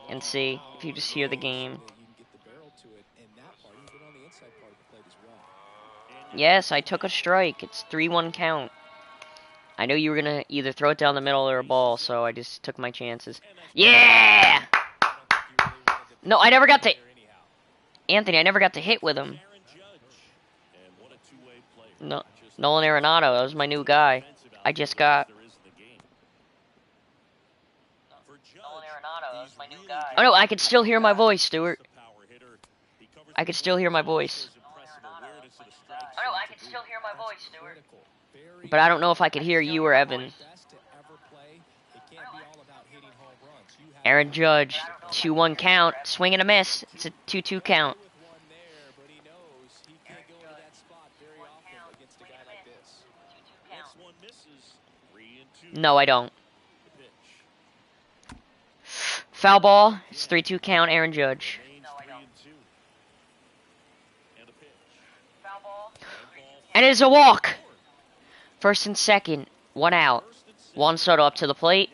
and see if you just hear the game. Yes, I took a strike. It's 3-1 count. I know you were gonna either throw it down the middle or a ball, so I just took my chances. Yeah! No, I never got to... Anthony, I never got to hit with him. No, Nolan Arenado, that was my new guy. I just got... Oh no, I could still hear my voice, Stuart. I could still hear my voice. Oh no, I could still hear my voice, Stuart. But I don't know if I could hear you or Evan. Aaron Judge, 2-1 count, swing and a miss. It's a 2-2 count. No, I don't. Foul ball. It's 3-2 count, Aaron Judge. And it is a walk. First and second, 1 out. Juan Soto up to the plate.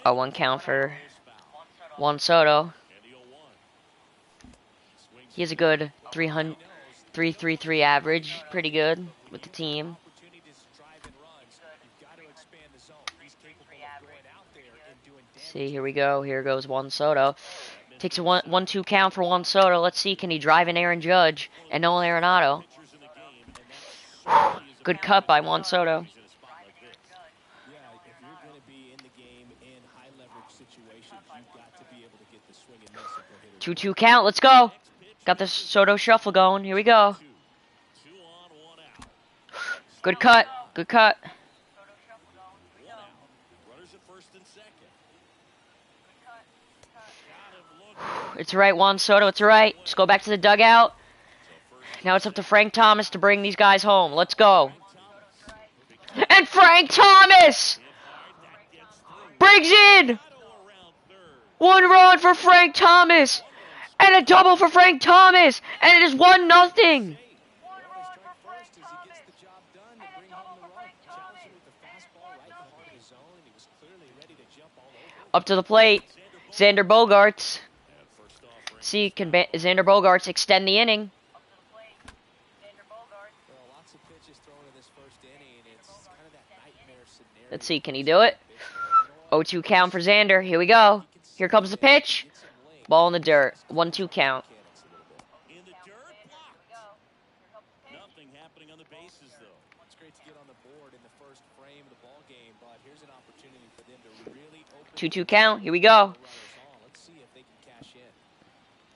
A 1 count for Juan Soto. He has a good 3.33 average. Pretty good with the team. See, here we go. Here goes Juan Soto. Takes a 1-2 count for Juan Soto. Let's see, can he drive in Aaron Judge and Nolan Arenado? Good cut by Juan Soto. 2-2 count. Let's go. Got the Soto shuffle going. Here we go. Good cut. Good cut. It's right, Juan Soto. It's right. Just go back to the dugout. Now it's up to Frank Thomas to bring these guys home. Let's go. And Frank Thomas brings in 1 run for Frank Thomas. And a double for Frank Thomas. And it is 1-0. Up to the plate. Xander Bogaerts. See, can Xander Bogaerts extend the inning? Let's see, can he do it? 0-2 count for Xander. Here we go. Here comes the pitch. Ball in the dirt. 1-2 count. Nothing happening on the bases, though. It's great to get on the board in the first frame of the ball game, but here's an opportunity for them to really open 2-2 count. Here we go. Let's see if they can cash in.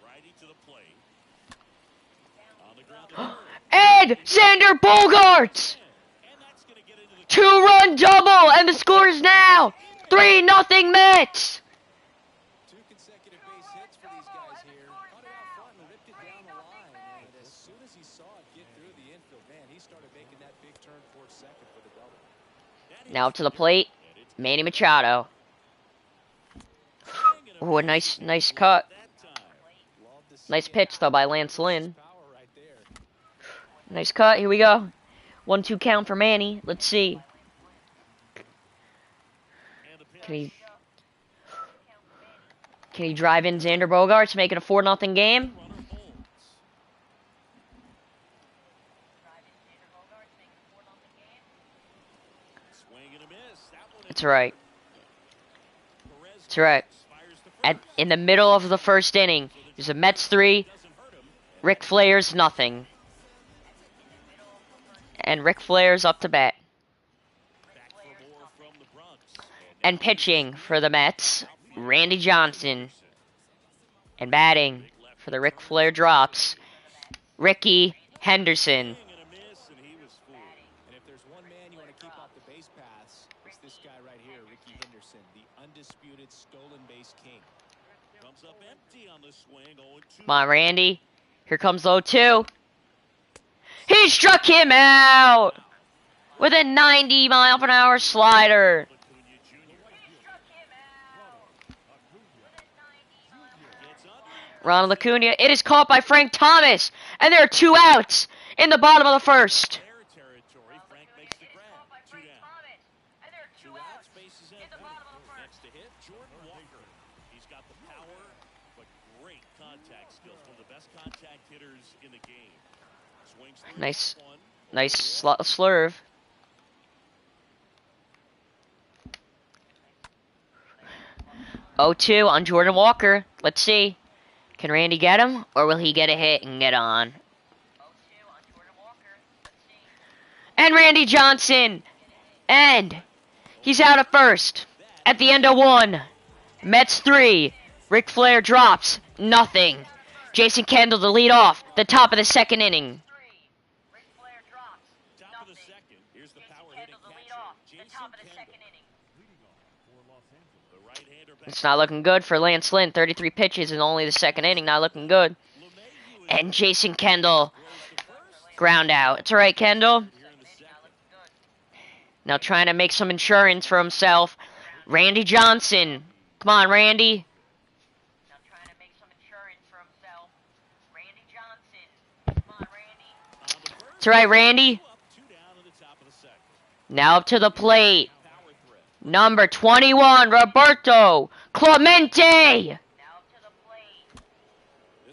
Righty to the plate. On the ground. Ed Xander Bogaerts! 2-run double, and the score is now 3-0 Mets. 2 consecutive base hits for these guys here. Caught it out front and ripped it down the line. And as soon as he saw it get through the infield, man, he started making that big turn towards second for the double. Now up to the plate, Manny Machado. Oh, a nice cut. Nice pitch though by Lance Lynn. Nice cut. Here we go. 1-2 count for Manny. Let's see. Can he drive in Xander Bogaerts, make it a 4-0 game? That's right. That's right. In the middle of the first inning, there's a Mets 3, Ric Flair's nothing. And Ric Flair's up to bat. And pitching for the Mets, Randy Johnson. And batting for the Ric Flair drops, Rickey Henderson. And if there's one man you want to keep off the base paths, it's this guy right here, Rickey Henderson, the undisputed stolen base king. Comes up empty on the swing. Come on, Randy. Here comes 0-2. He struck him out with a 90-mile-per-hour slider. Ronald Acuna. It is caught by Frank Thomas, and there are 2 outs in the bottom of the first. next to hit, Jordan Walker. He's got the power, but great contact skills. One of the best contact hitters in the game. Swings through Nice, that one. nice slurve. Oh, 2 on Jordan Walker. Let's see. Can Randy get him, or will he get a hit and get on? And Randy Johnson. And he's out at first. At the end of 1. Mets 3. Ric Flair drops. Nothing. Jason Kendall to lead off. The top of the 2nd inning. Top of the second. Here's the power hitting catcher, Jason Kendall. The right-hander back. It's not looking good for Lance Lynn. 33 pitches in only the 2nd inning. Not looking good. And Jason Kendall. Ground out. It's alright, Kendall. Now trying to make some insurance for himself. Randy Johnson. Come on, Randy. Now trying to make some insurance for himself. Randy Johnson. Come on, Randy. It's alright, Randy. Now up to the plate. Number 21, Roberto Clemente. Now up to the plate.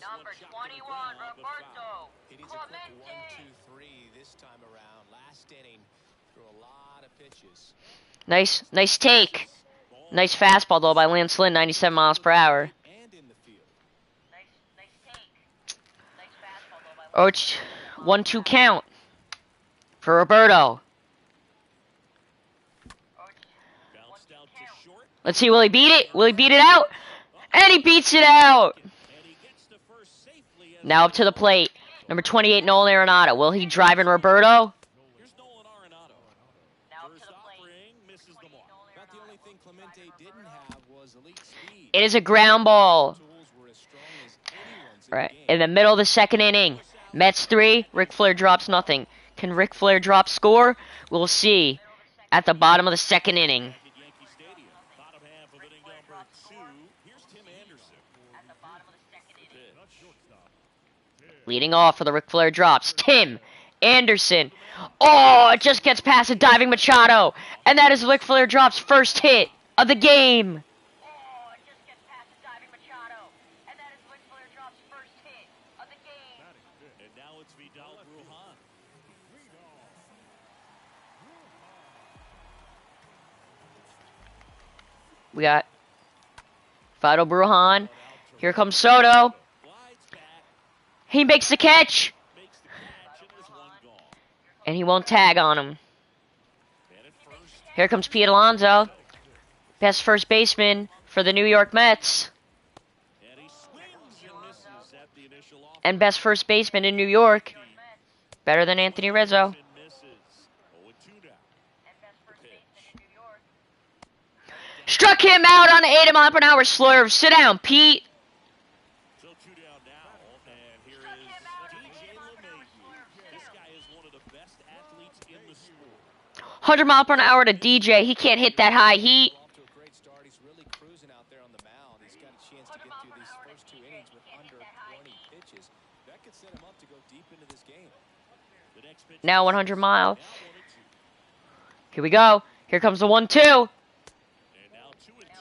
Number 21, Roberto Clemente. 1-2-3 this time around. Last inning threw a lot of pitches. Nice take. Nice fastball though by Lance Lynn, 97 miles per hour. And in the field. Nice take. Nice fastball though by 1-2 count for Roberto. Bounced out to short. Let's see, will he beat it? Will he beat it out? And he beats it out. And he gets to first safely. Now up to the plate. Number 28, Nolan Arenado. Will he drive in Roberto? Here's Nolan Arenado. First offering misses the mark. About the only thing Clemente didn't have was elite speed. It is a ground ball. Tools were as strong as anyone's Right in in the middle of the 2nd inning. Mets 3, Ric Flair drops nothing. Can Ric Flair drop score? We'll see at the bottom of the 2nd inning. at Yankee Stadium. Bottom half of inning number 2. Here's Tim Anderson. At the bottom of the 2nd inning. Leading off for the Ric Flair drops, Tim Anderson. Oh, it just gets past a diving Machado. And that is Ric Flair drops first hit of the game. And now it's Vidal Brujan. We got Vidal Brujan. Here comes Soto. Glides back, He makes the catch. makes the catch, and there's one gone. And he won't tag on him. And at first, Here comes Pete Alonso. Best first baseman for the New York Mets. and he swings and misses at the initial offer. And best first baseman in New York. Better than Anthony Rizzo. And misses. 0-2 now. Struck him out on an 80-mile-per-hour slurve. Sit down, Pete. So 2 down now, and here is DJ LeMahieu. This guy is one of the best athletes in the sport. 100-mile-per-hour to DJ. He can't hit that high heat. Off to a great start. He's really cruising out there on the mound. He's got a chance to get through these first 2 innings with under 20 pitches. That could set him up to go deep into this game. The next pitch Now 100 mile. now 1-2. Here we go. Here comes the 1-2. And now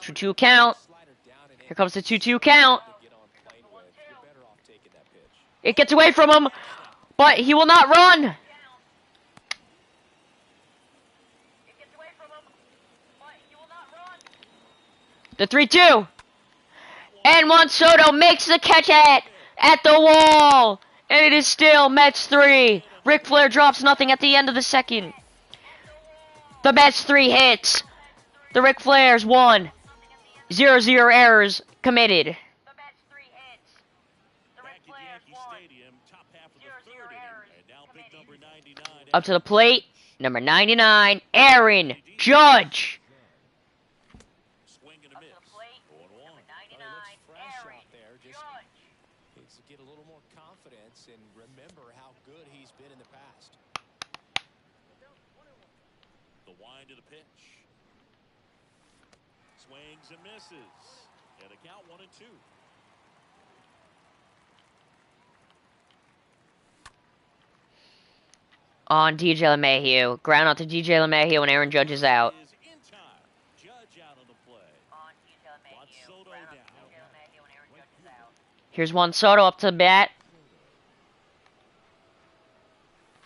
2-2. 2-2 count. Slider down and in. Here comes the 2-2 count. To get on plane with. You're better off taking that pitch. It gets away from him, but he will not run. The 3-2. And Juan Soto makes the catch at the wall. And it is still Mets 3. Ric Flair drops nothing at the end of the 2nd. The Mets 3 hits. The Ric Flairs 1. 0-0 errors committed. Back at Yankee Stadium, top half of the 3rd inning, and now big number 99. Up to the plate, number 99, Aaron Judge. Swing and a miss. 0-1. He looks fresh out there. Just needs to get a little more confidence and remember how good he's been in the past. The wind to the pitch. Swings and misses. And a count 1-2. On DJ LeMahieu. Ground out to DJ LeMahieu when Aaron Judge is out. Is in time. Judge out on the play. Juan Soto down. Here's Juan Soto up to the bat.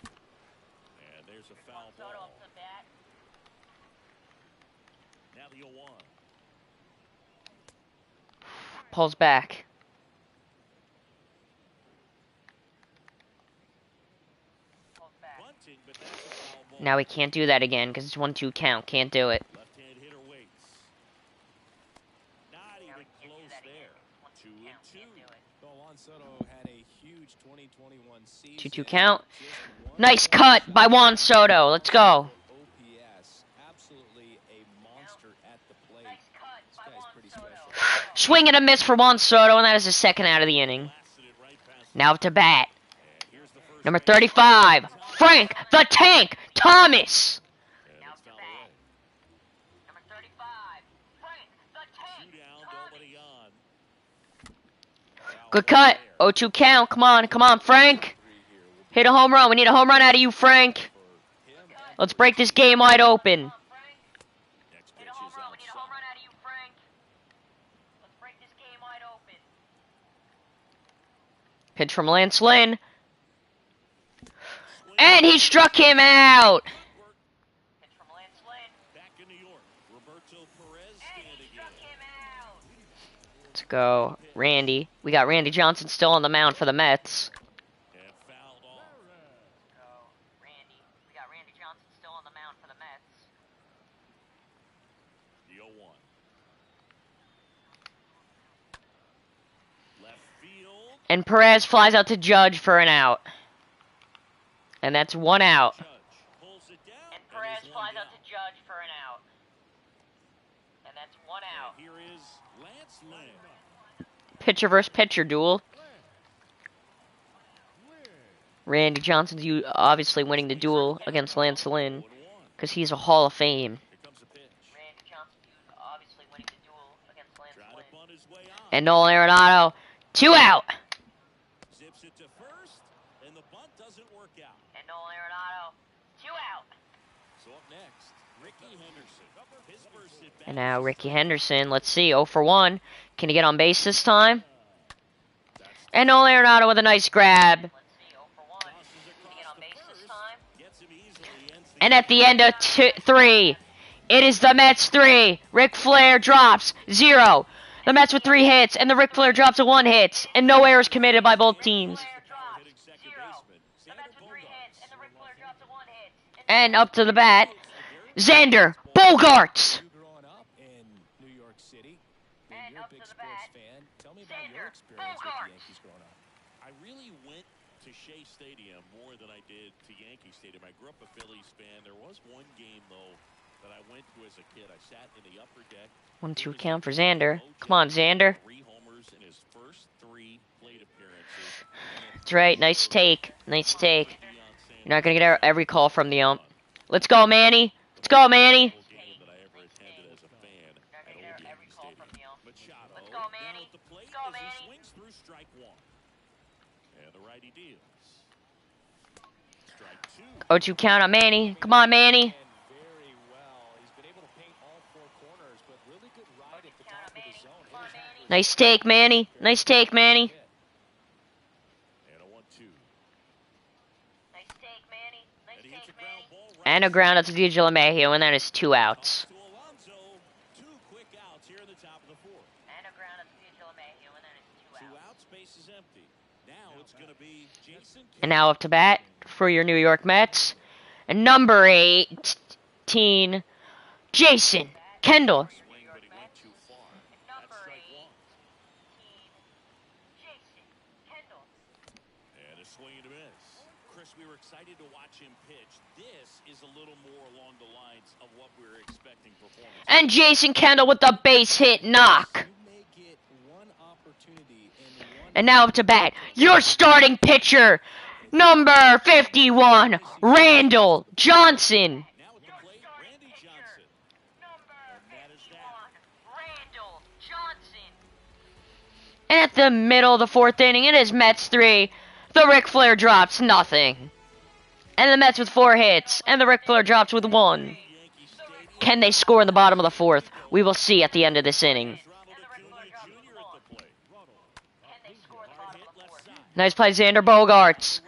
And there's a foul ball. Now the 0-1. Pulls back. Bunting, but that's a foul ball. Now we can't do that again because it's 1-2 count. Can't do it. Left-hand hitter waits. Not even close there. 2-2. Well, Juan Soto had a huge 2021 season. 2-2 count. Just one Nice cut by Juan Soto. Let's go. OPS. Absolutely a monster at the plate. This guy's pretty special. Swing and a miss for Juan Soto, and that is his second out of the inning. Blasted it right past Now up to bat. and here's the first Number 35, Frank the Tank Thomas. and it's fouled away. Number 35, Frank the Two down, nobody on. Good cut. 0-2 count. Come on, Frank. Hit a home run. We need a home run out of you, Frank. Let's break this game wide open. Next pitch is outside. Pitch from Lance Lynn. And he struck him out. Back in New York, Roberto Perez standing in. Let's go, Randy. We got Randy Johnson still on the mound for the Mets. And fouled off. The 0-1. Left field. And Perez flies out to Judge for an out. And that's one out. Judge pulls it down. And there's one down. Judge for an out. And that's one And here is Lance Lynn. Pitcher versus pitcher duel. Randy Johnson's obviously winning the duel against Lance Lynn 0-1. because he's a Hall of Fame. Here comes the pitch. Trying to bunt his way out. And Nolan Arenado, 2 out. Zips it to first, and the bunt doesn't work out. So up next, Ricky Henderson. His first at bat. And now Ricky Henderson, let's see, 0 for 1. Can he get on base this time? And Nolan Arenado with a nice grab. Tosses across the first, gets him easily, ends the And at the end of 3, it is the Mets 3. Ric Flair drops 0. The Mets with 3 hits, and the Ric Flair drops a 1 hit, and no errors committed by both teams. hitting second baseman. Xander Bogaerts. And up to the bat, Xander Bogaerts. You growing up in New York City, being you're a big sports fan, tell me about your experience with the Yankees growing up. I really went to Shea Stadium more than I did to Yankee Stadium. I grew up a Phillies fan. There was one game, though, that I went to as a kid. I sat in the upper deck. 1-2 count for Xander. Come on, Xander. 3 homers in his first 3 plate appearances. That's right. Nice take. Nice take. You're not going to get every call from the ump. Let's go, Manny. Let's go, Manny. Game that I ever attended as a fan at Old Yankee Stadium. Machado down at the plate as he swings through strike 1. And the righty deals. Strike 2. 0-2 count on Manny. Come on, Manny. And very well. He's been able to paint all 4 corners, but really good ride at the top of the zone. Nice take, Manny. Nice take, Manny. And a 1-2. And he hits a ground ball right And a ground out to DJ LeMahieu, and that is 2 outs. to Alonso. 2 quick outs here in the top of the 4th. 2 outs, base is empty. Now it's going to be Jason And now up to bat for your New York Mets. And number 18, Jason Kendall. swing, but he went too far. That's strike 1. And a swing and a miss. Chris, we were excited to watch him pitch. This is a little more along the lines of what we were expecting performance. And Jason Kendall with the base hit knock. You may get one opportunity in one And now up to bat, your starting pitcher, number 51, Randall Johnson. Now at the plate, Randy Johnson. And that is that. And at the middle of the 4th inning, it is Mets 3. The Ric Flair drops nothing. And the Mets with 4 hits, and the Ric Flair drops with 1. Yankee Stadium. Can they score in the bottom of the 4th? We will see at the end of this inning. Nice play, Xander Bogaerts.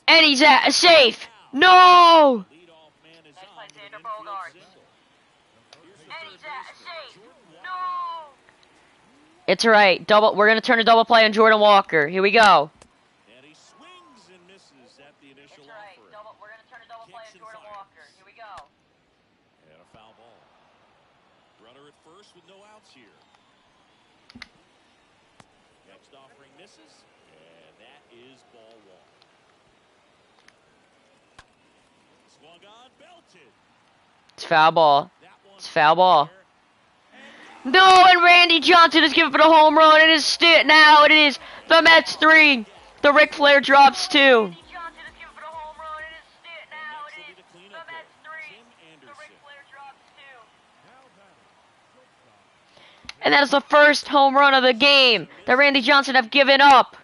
And he's safe. No! It's alright. We're gonna turn a double play on Jordan Walker. Here we go. And he swings and misses at the initial We're gonna turn a double play on Jordan Walker. Here we go. And a foul ball. Runner at first with no outs here. Next offering misses, and that is ball one. Swung on, belted. It's foul ball. It's foul ball. No, and Randy Johnson is giving it a home run. It is now. It is the Mets 3. The Ric Flair drops 2. And that is the first home run of the game that Randy Johnson have given up.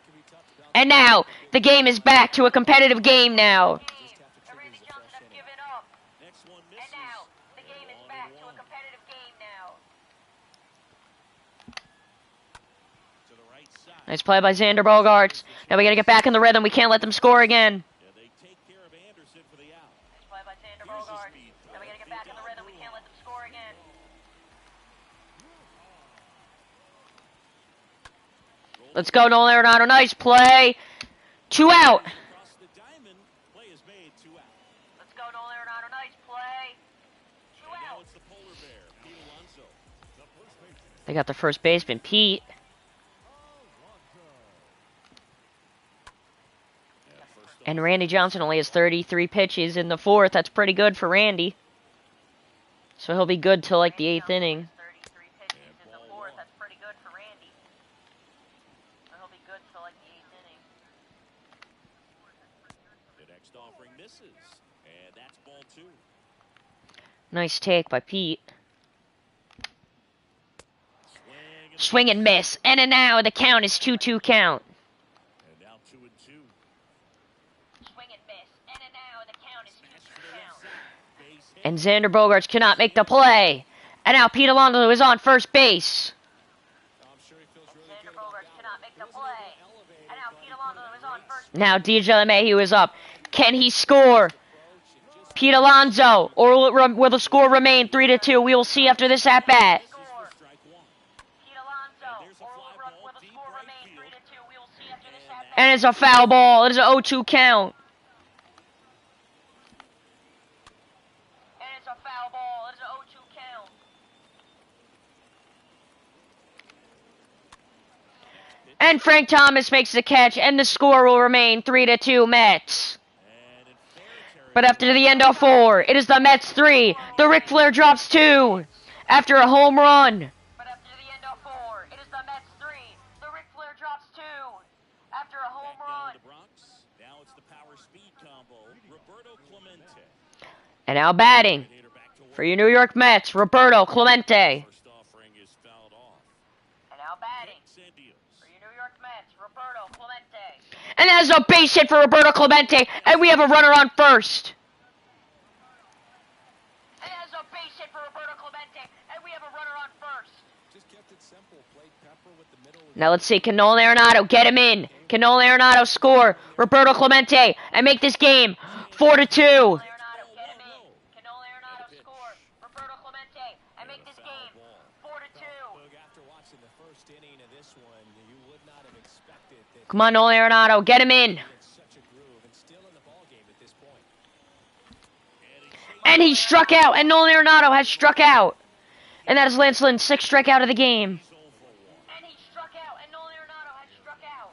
And now the game is back to a competitive game now. Nice play by Xander Bogaerts. Now we gotta get back in the rhythm. We can't let them score again. Yeah, they take care of Anderson for the out. Nice play by Xander Bogaerts. Now we gotta get back in the rhythm. We can't let them score again. Let's go, Nolan Arenado. Nice play. 2 out. Across the diamond, play is made, 2 out. Let's go, Nolan Arenado. Nice play. 2 And now out. it's the polar bear, Pete Alonso. They got the first baseman, Pete. And Randy Johnson only has 33 pitches in the 4th. That's pretty good for Randy. So he'll be good till like the 8th inning. 33 pitches in the 4th. That's pretty good for Randy. So he'll be good till like the 8th inning. The next offering misses, and that's ball 2. Nice take by Pete. Swing and miss. And now the count is 2-2 count. And now 2-2. Swing and miss. And now the count is 2-2 count. And Xander Bogaerts cannot make the play. And now Pete Alonso is on first base. Xander Bogaerts cannot make the play. And now Pete Alonso is on first base. Now DJ LeMahieu is up. Can he score? Pete Alonso, or will the score remain 3-2? We will see after this at bat. And it's a foul ball. It is an 0-2 count. And it's a foul ball. It is an 0-2 count. And Frank Thomas makes the catch, and the score will remain 3-2 Mets. But after the end of 4, it is the Mets 3. The Ric Flair drops 2 after a home run. But after the end of 4, it is the Mets 3. The Ric Flair drops 2 after a home run. Now it's the power speed combo, Roberto Clemente. And now batting for your New York Mets, Roberto Clemente. First offering is fouled off. And now batting Sandios. for your New York Mets, Roberto Clemente. And that is a base hit for Roberto Clemente, and we have a runner on first. And that is a base hit for Roberto Clemente, and we have a runner on first. Just kept it simple. Played Pepper with the middle. Now let's see, can Nolan Arenado get him in? Can Nolan Arenado score Roberto Clemente and make this game 4-2? Come on, Nolan Arenado, get him in. And he struck out, and Nolan Arenado has struck out. And that is Lance Lynn's 6th strikeout of the game. And he struck out, and Nolan Arenado has struck out.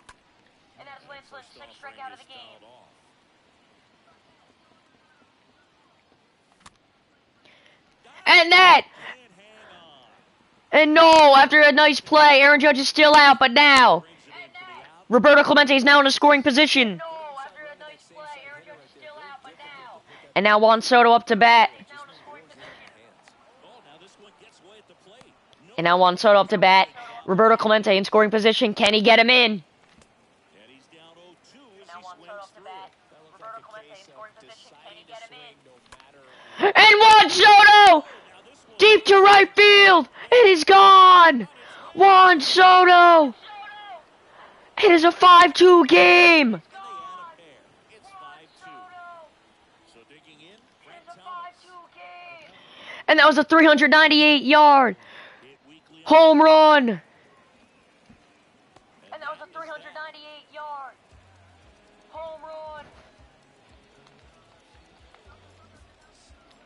And that is Lance Lynn's 6th strikeout of the game. And that! And no, after a nice play, Aaron Judge is still out, but now Roberto Clemente is now in a scoring position. And now Juan Soto up to bat. And now Juan Soto up to bat. Roberto Clemente in scoring position. Can he get him in? And Juan Soto Deep to right field. It is gone. Juan Soto. It is a 5-2 game. And they add a pair. It's 5-2. So digging in, Frank Thomas. And that was a 398-yard Hit weekly on home run. and that was a 398-yard home run.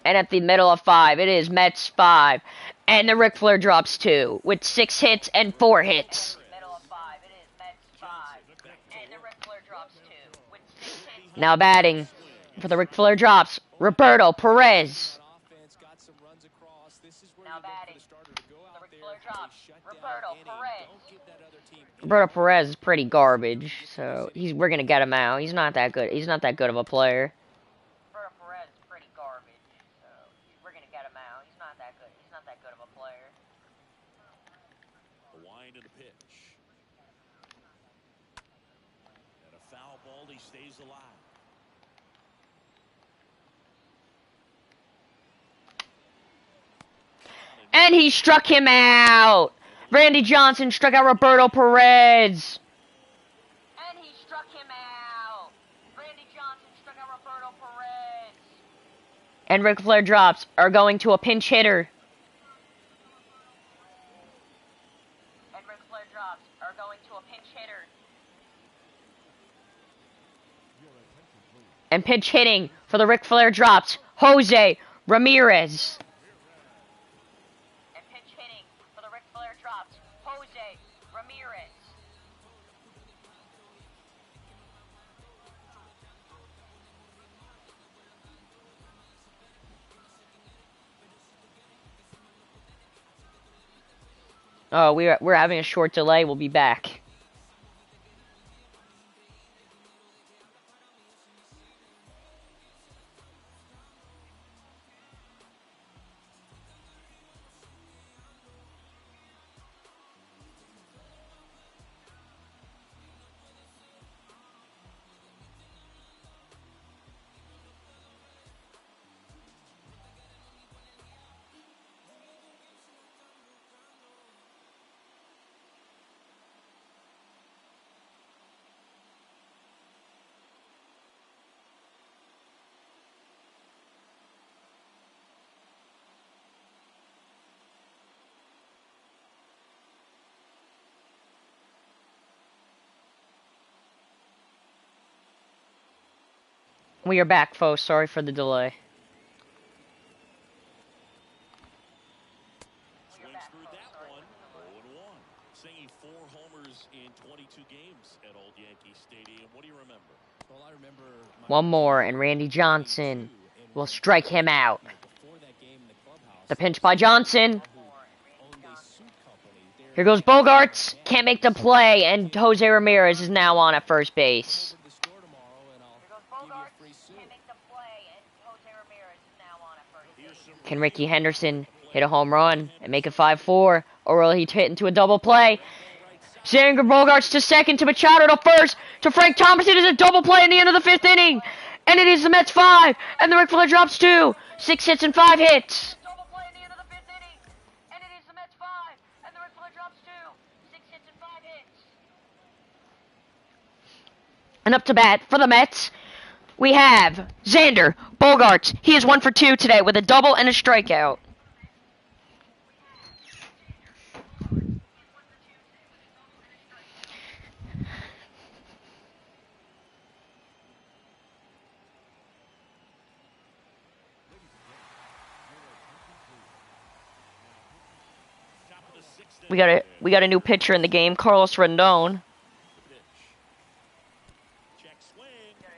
And at the middle of 5, it is Mets 5. And the Ric Flair drops 2 with 6 hits and 4 hits. Middle of 5, it is Mets 5. And the Ric Flair drops 2 with 6 hits. Now batting for the Ric Flair drops, Roberto Perez. Offense got some runs across. This is where Now you look for batting. the starter to go The out Ric there Flair and play drops. shutdown Roberto inning. Perez. Don't give that other team Roberto Perez is pretty garbage, so we're gonna get him out. He's not that good. He's not that good of a player. Roberto Perez is pretty garbage, so we're gonna get him out. He's not that good. He's not that good of a player. the wind of the pitch. And a foul ball, he stays alive. And he struck him out. Randy Johnson struck out Roberto Perez. And he struck him out. Randy Johnson struck out Roberto Perez. And Ric Flair drops are going to a pinch hitter. And Ric Flair drops are going to a pinch hitter. And pinch hitting for the Ric Flair drops, Jose Ramirez. And pinch hitting for the Ric Flair drops, Jose Ramirez. Oh, we're having a short delay. We'll be back. We are back, folks. Sorry for the delay. Swings through that one. 0-1. Singing 4 homers in 22 games at Old Yankee Stadium. What do you remember? Well, I remember One more, and Randy Johnson will strike him out. before that game in the clubhouse. The pinch by Johnson. Owned a suit company. They're Here goes Bogarts. Can't make the play, and Jose Ramirez is now on at first base. over to the store tomorrow, and Here goes I'll give you a Bogarts. free suit. Can't make the play, and Jose Ramirez is now on at first base. Here's some Can Ricky Henderson hit a home run and make it 5-4? Or will he hit into a double play? Xander Bogarts to second, to Machado to first, to Frank Thomas. It is a double play in the end of the 5th inning. And it is the Mets 5, and the Ric Flair drops 2. 6 hits and 5 hits. Double play in the end of the 5th inning, and it is the Mets 5, and the Ric Flair drops 2. 6 hits and 5 hits. And up to bat for the Mets, we have Xander Bogarts. He is 1 for 2 today with a double and a strikeout. top of the 6th We got a new pitcher in the game, Carlos Rendon. pitch. Check swing.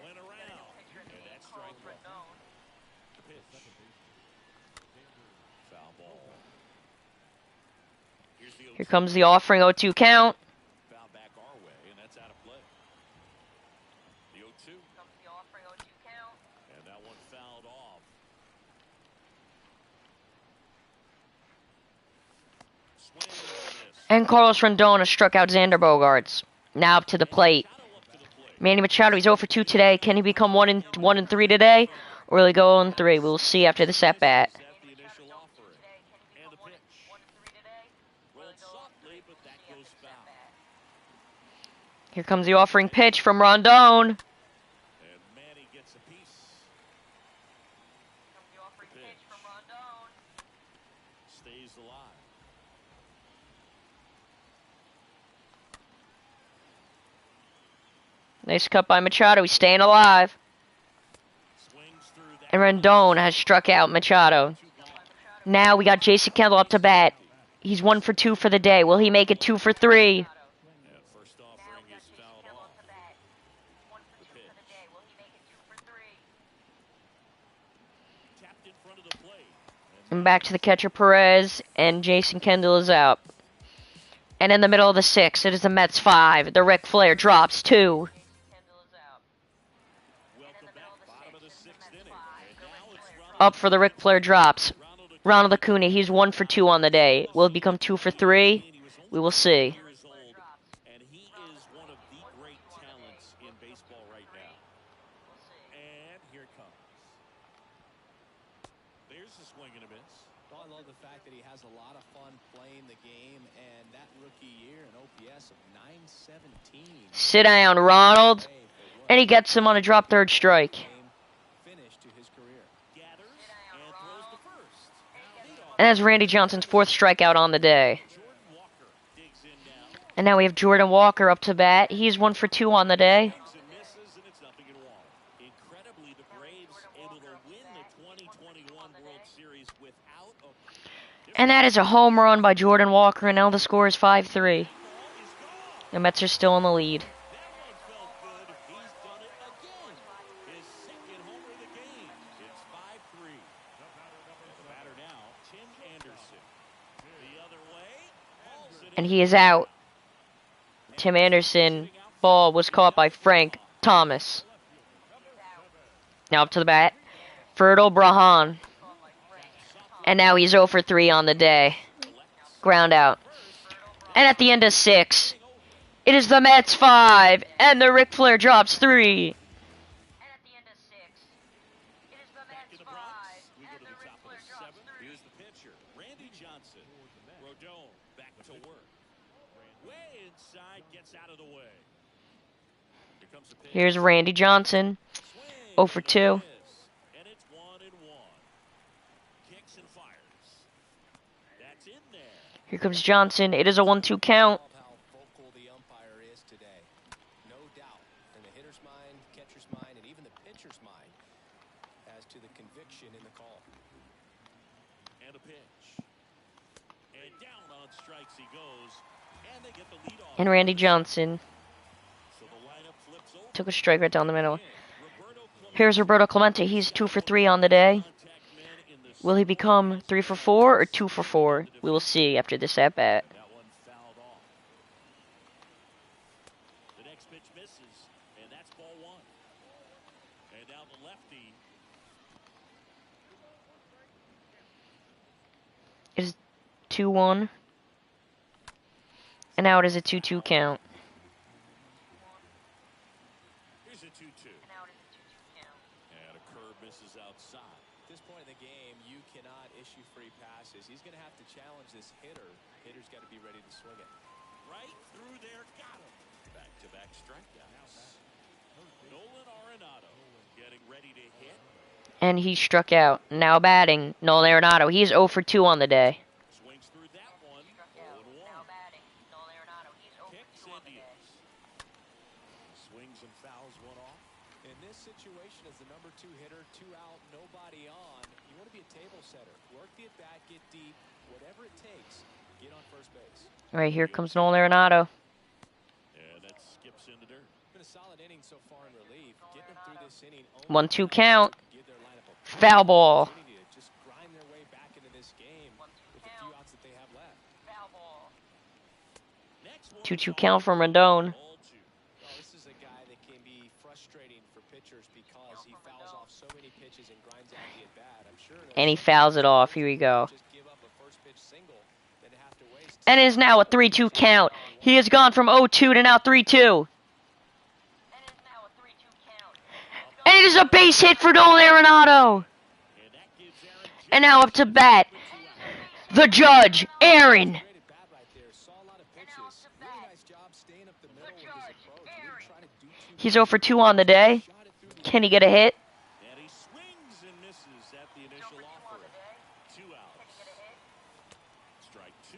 Went around. And that's strike one. The pitch. Foul ball. Here's the 0-2. Here comes the offering 0-2 count. Foul back our way, and that's out of play. The 0-2. Comes the offering 0-2 count. And that one fouled off. Swing and a miss. And Carlos Rendon has struck out Xander Bogarts. Now up to the plate. Shadow up to the plate. Manny Machado, he's 0 for 2 today. Can he become 1 and 3 today? Or will he go 0-3? We'll see after this at bat. Accept the initial offering. softly, but that goes foul. Here comes the offering pitch from Rondon. And Manny gets a piece. Stays alive. Nice cut by Machado. He's staying alive. Swings through that. And Rondon has struck out Machado. Now we got Jason Kendall up to bat. He's 1 for 2 for the day. Will he make it 2 for 3? Yeah, first offering is fouled off. The pitch. Tapped in front of the plate. And back to the catcher Perez. And Jason Kendall is out. And in the middle of the 6th, it is the Mets 5. The Ric Flair drops 2. Welcome back, bottom of the 6th inning. And now it's Up for the Ric Flair drops. Ronald Acuna, he's 1 for 2 on the day. Will it become 2 for 3? We will see. years old, and he is one of the great talents in baseball right now. And here it comes. There's a swing and a miss. Well, I love the fact that he has a lot of fun playing the game, and that rookie year, an OPS of 917. Sit down, Ronald. And he gets him on a drop third strike. Finish to his career. Gathers and throws to first. Leadoff. And that's Randy Johnson's 4th strikeout on the day. Jordan Walker digs in now. And now we have Jordan Walker up to bat. He's 1 for 2 on the day. Swings and misses, and it's nothing at all. Incredibly, the Braves able to win the 2021 World Series without a And that is a home run by Jordan Walker. And now the score is 5-3. The Mets are still in the lead. That one felt good. He's done it again. His second homer of the game. It's 5-3. And the batter now, Tim Anderson. The other way. Hauls it And in. he is out. Tim Anderson ball was caught by Frank Thomas. Now up to the bat. Fertile Brahan. And now he's 0 for 3 on the day. Ground out. And at the end of 6, it is the Mets 5, and the Ric Flair drops 3. And at the end of 6, it is the Back Mets to the 5, Bronx. We go and to the the Ric top of Flair the drops 7th. 3. Here's the pitcher, Randy Johnson. Rodon back to work. Way inside, gets out of the way. Here comes the pitch. Here's Randy Johnson. Swing 0 for 2. and a miss. And it's 1-1. Kicks and fires. That's in there. Here comes Johnson. It is a 1-2 count. Love how vocal the umpire is today. No doubt in the hitter's mind, catcher's mind, and even the pitcher's mind as to the conviction in the call. And a pitch. And down on strikes he goes. And they get the lead off. And Randy Johnson So the lineup flips over. took a strike right down the middle. Roberto Clemente, Here's Roberto Clemente. He's 2 for 3 on the day. contact man in the Will he become 3 for 4 or 2 for 4? We will see after this at bat. That one fouled off. The next pitch misses, and that's ball 1. And now the lefty. It is 2-1. And now it is a 2-2 count. Here's a 2-2. Now it is a 2-2 count. And a curve misses outside. At this point in the game, you cannot issue free passes. He's going to have to challenge this hitter. Hitter's got to be ready to swing it. Right through there, got him. Back-to-back strikeouts. Nolan Arenado getting ready to hit. And he struck out. Now batting, Nolan Arenado. He's 0 for 2 on the day. Swings through that one. Struck out. 0-1. Now batting, Nolan Arenado. He's 0 Kicks for 2 on and the day. deals. Swings and fouls one off. In this situation, as the number 2 hitter, 2 out, nobody on, you want to be a table setter. Work the at-bat, get deep, whatever it takes, get on first base. All right, here comes Nolan Arenado. And that skips into dirt. Been a solid inning so far in relief. Getting them through this inning. 1-2 count. Give their lineup a Foul ball. opportunity to just grind their way back into this game with the few outs that they have left. Foul ball. Next one 2-2 is count from Rendon. ball 2. Well, this is a guy that can be frustrating for pitchers because he fouls off so many pitches and grinds out the at-bat. I'm sure And he fouls it off. Here we go. just give up a first pitch single than to have to waste. And it is now a 3-2 count. He has gone from 0-2 to now 3-2. And it is now a 3-2 count. And it is a base hit for Nolan Arenado. And that gives Aaron And now up to bat, the judge, Aaron. Great at bat right there. He's 0 for 2 on the day. Shot it through the Can he get a hit? And he swings and misses at the initial offer. 2 outs. Strike 2.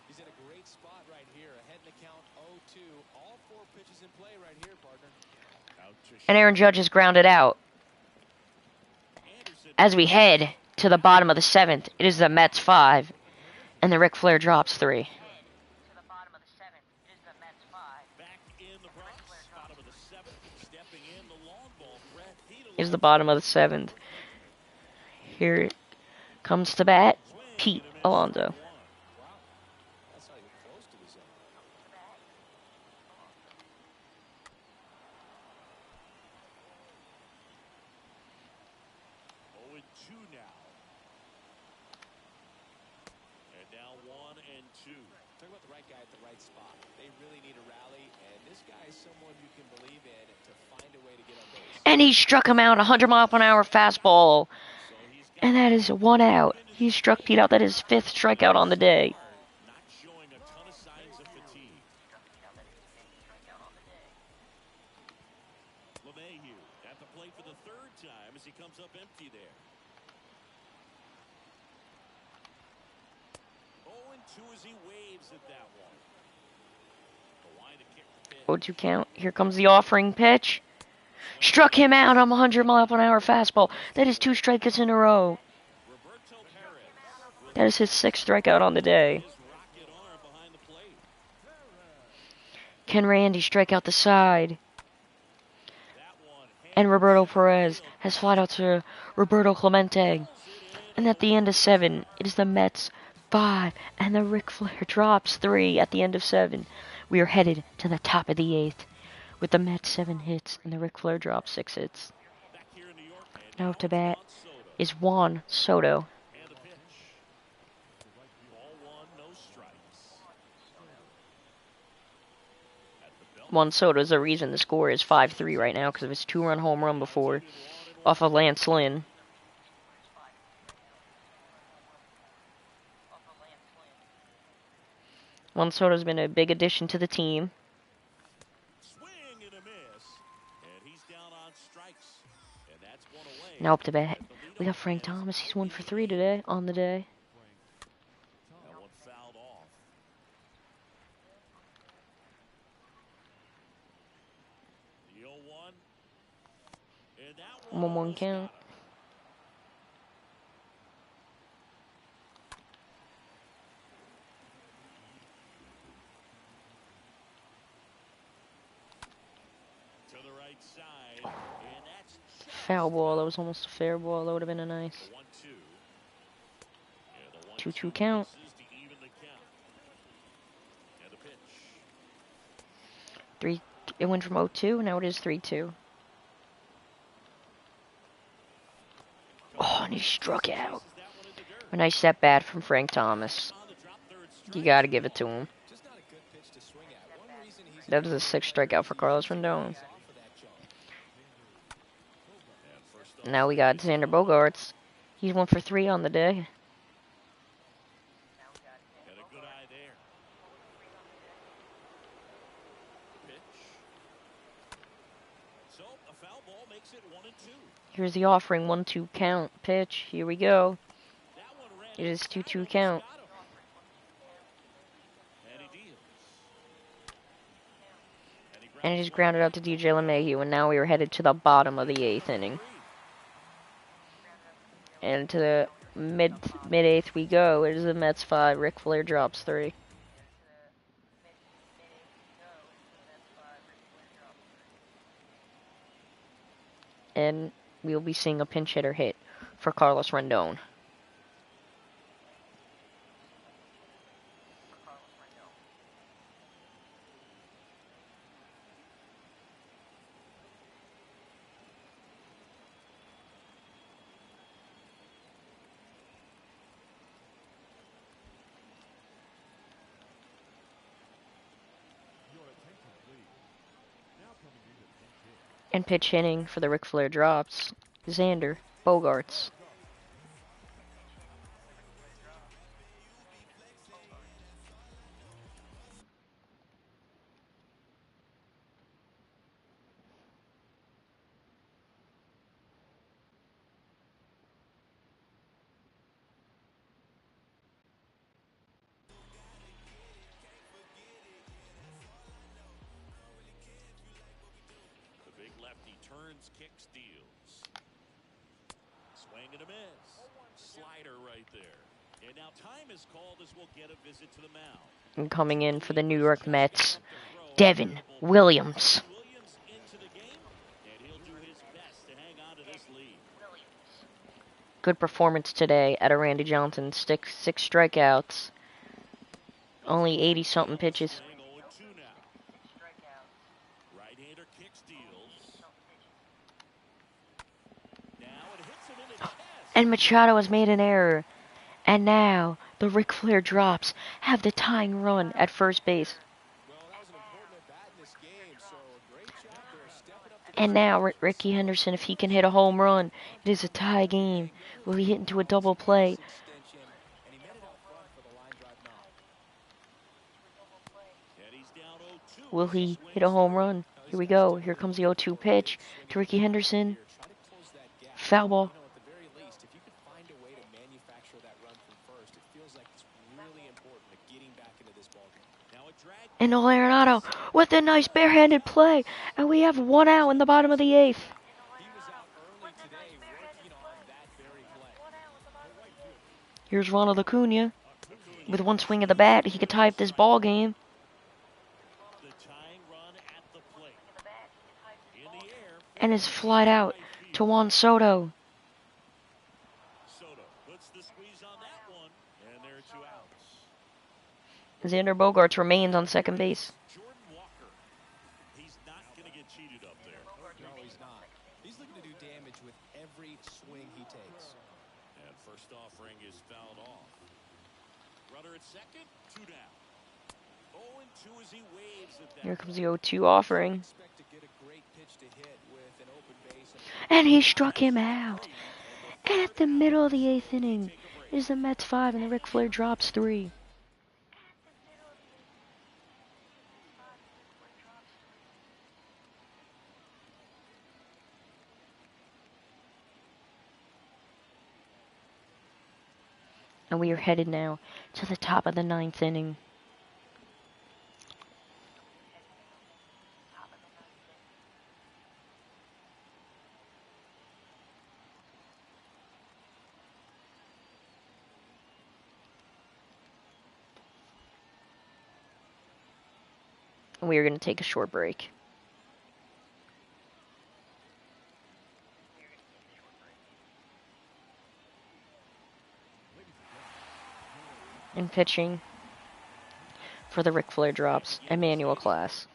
He's in a great spot right here. Ahead in the count 0-2. All 4 pitches in play right here, partner. Out to And Aaron Judge is grounded out. Anderson. As we head to the bottom of the 7th, it is the Mets 5, and the Ric Flair drops 3. Back in the Bronx. Bottom of the 7th. Stepping in the long ball threat. Is the bottom of the 7th. Here comes to bat Pete Alonso. That's not even close to the zone. Oh, and 2 now. And now 1 and 2. Talk about the right guy at the right spot. They really need a rally, and this guy is someone you can believe in to find a way to get on base. And he struck him out, 100-mile-per-hour fastball. So he's got And that is 1 out. He struck Pete out. That is his 5th strikeout on the day. not showing a ton of signs of fatigue. LeMahieu at the plate for the 3rd time as he comes up empty there. 0 and 2 as he waves at that one. The line to kick the pitch. 0-2 count. Here comes the offering pitch. Struck him out on a 100-mile-per-hour fastball. That is 2 strikeouts in a row. Roberto Perez That is his 6th strikeout on the day. his rocket arm behind the plate. Can Randy strike out the side? That one And Roberto Perez has flied out to Roberto Clemente. And at the end of 7, it is the Mets 5, and the Ric Flair drops 3 at the end of 7. We are headed to the top of the 8th with the Mets 7 hits and the Ric Flair drops 6 hits. back here in New York. And Now to bat Juan Soto. is Juan Soto. And the pitch. Ball 1, no strikes. At the belt. Juan Soto is the reason the score is 5-3 right now because of his 2-run home run before off of Lance Lynn. Juan Soto's been a big addition to the team. Swing and a miss. And he's down on strikes. And that's 1 away. Now up to bat. We got Frank Thomas. He's 1 for 3 today on the day. That one fouled off. The 0-1. And that one 1-1 almost count. got him. To the right side. And that's Foul ball. That was almost a fair ball. That would have been a nice 1-2. And the 2-2 1-2 count. misses to even the count. And the pitch. 3. It went from 0-2. Now it is 3-2. Oh, and he struck out. That one in the dirt. A nice at bat from Frank Thomas. On the drop, third strike. You got to give it to him. Just not a good pitch to swing at. One reason he's That is a 6th strikeout for Carlos Rendon. off of that jump. And first up, Now we got Xander Bogaerts. He's 1 for 3 on the day. had a good eye there. Pitch. So a foul ball makes it 1 and 2. Here's the offering 1-2 count pitch. Here we go. That one ran It is inside, 2-2 almost count. got him. And he deals. And it is grounded out to DJ LeMahieu. And now we are headed to the bottom of the 8th inning. And to the mid 8th we go. It is the Mets 5. Ric Flair drops 3. And we'll be seeing a pinch hitter hit for Carlos Rendon. And pitch hitting for the Ric Flair drops, Xander Bogaerts. Jones kicks, deals. Swing and a miss. Slider right there. And now time is called as we'll get a visit to the mound. And coming in for the New York Mets, Devin Williams. Williams into the game, and he'll do his best to hang on to this lead. Good performance today out of Randy Johnson. Six strikeouts. Only 80-something pitches. Right-hander kicks, deals. Now it hits him in the chest. And Machado has made an error. And now the Ric Flair drops have the tying run at first base. Well, that was an important at bat in this game, so a great job there stepping up. And now Ricky Henderson, if he can hit a home run, it is a tie game. Will he hit into a double play? Extension, and he met it out front for the line drive knock. And he's down 0-2. Will he hit a home run? Here we go. Here comes the 0-2 pitch to Ricky Henderson. Try to close that gap. Foul ball. You know, at the very least, if you could find a way to manufacture that run from first, it feels like it's really important to getting back into this ballgame. Now a drag. And Arenado with a nice barehanded play. And we have 1 out in the bottom of the 8th. He was out early today working on that very play. Here's Ronald Acuna. With one swing of the bat, he could tie up this ball game. The tying run at the plate. In the air. And is flied out to Juan Soto. Soto puts the squeeze on that one. And there are 2 outs. Xander Bogaerts remains on second base. Jordan Walker. He's not going to get cheated up there. No, he's not. He's looking to do damage with every swing he takes. And first offering is fouled off. Runner at second, 2 down. 0-2 as he waves at that. Here comes the 0-2 offering. Expect to get a great pitch to hit with an open base. And he struck him out. And at the middle of the 8th inning, it is the Mets 5 and the Ric Flair drops 3. And we are headed now to the top of the 9th inning. And we are going to take a short break. And pitching for the Ric Flair drops, Emmanuel Class.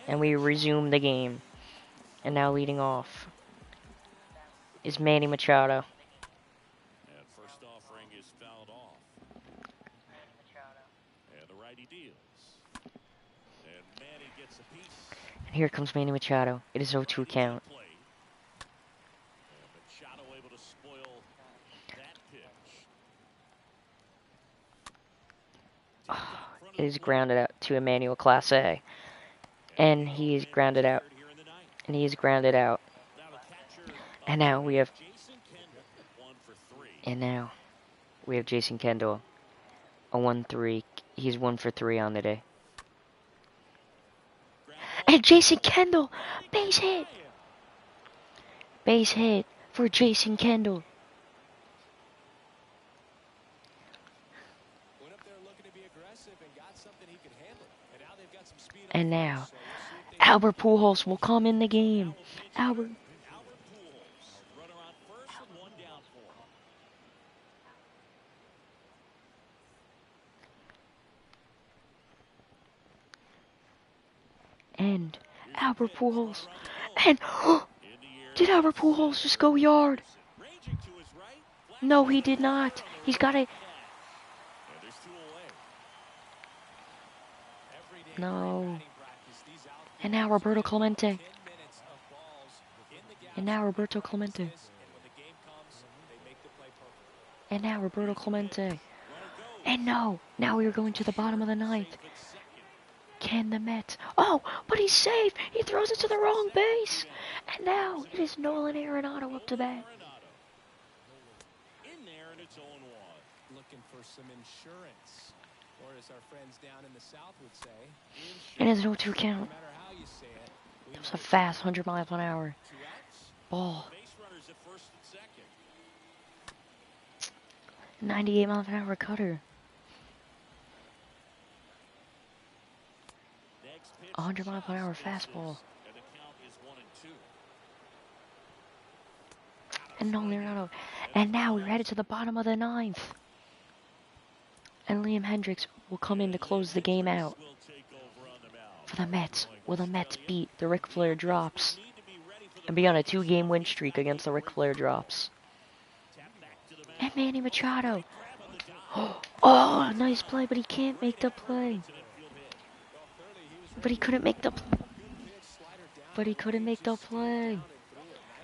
And we resume the game. And now leading off is Manny Machado. And first offering is fouled off. And the righty deals. And Manny gets a piece. And here comes Manny Machado. It is 0-2 count. Play. And Machado able to spoil that pitch. It is grounded out to Emmanuel Clase. And he is grounded out. And he is grounded out. And now we have. And now we have Jason Kendall. A 1-3. He's 1 for 3 on the day. And Jason Kendall! Base hit! Base hit for Jason Kendall. Went up there looking to be aggressive and got something he could handle. And now they've got some speed on And the now, field, so we'll see if they Albert Pujols will come in the game. Albert. Runner on first and one down for him. And Albert Pujols. And In the air. did Albert Pujols just go yard? Ranging to his right. Flat No, he did not. He's got a. and there's two away. every day No. during batting practice, these outfielders And now Roberto Clemente. 10 minutes of balls in the gap. And now Roberto Clemente. And when the game comes, they make the play perfect. And now Roberto Clemente. And no. Now we are going to the bottom of the ninth. Can the Mets? Oh, but he's safe. He throws it to the wrong base. And now it is Nolan Arenado up to bat. In there and it's 0-1. Looking for some insurance, or as our friends down in the South would say, And it's no 2 no count. matter how you say it. We It was a fast 100 miles an hour. 2 outs. Ball. Base runners at first and second. 98 miles an hour cutter. Next pitch. 100 miles an hour just fastball. misses, and the count is 1-2. And Nolan Arenado. And now we're headed to the bottom of the ninth. And Liam Hendricks will come in to close the game out Will take over on the mound. for the Mets. Will the Mets beat the Ric Flair Drops and be on a 2-game win streak against the Ric Flair Drops? And Manny Machado. Oh, nice play, but he can't make the play. But he couldn't make the. But he couldn't make the play.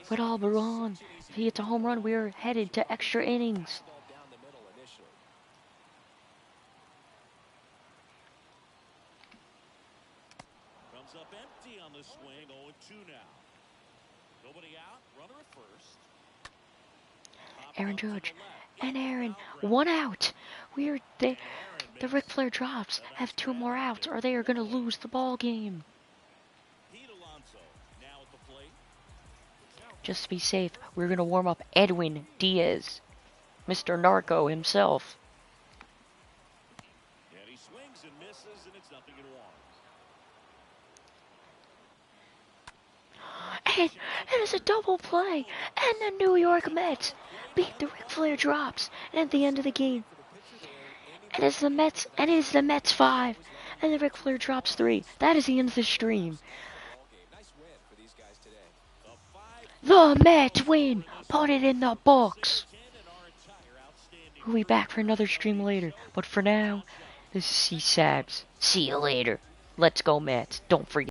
With Alberon, if he hits a home run, we are headed to extra innings. ball down the middle initially. Comes up empty on the swing. 0-2 now. Nobody out. Runner at first. Popped Aaron up to the Judge. left. And Aaron, 1 out. We are the Ric Flair Drops have 2 more outs, or they are gonna lose the ball game. Pete Alonso now at the plate. Just to be safe, we're gonna warm up Edwin Diaz, Mr. Narco himself. And he swings and misses, and it's 0-1. And it is a double play, and the New York Mets beat the Ric Flair Drops. And at the end of the game, it is the Mets, and it is the Mets 5, and the Ric Flair Drops 3. That is the end of the stream. Ball game. Nice win for these guys today. The Mets win. Put it in the books. We'll be back for another stream later, but for now, this is C-Sabs. See you later. Let's go Mets. Don't forget.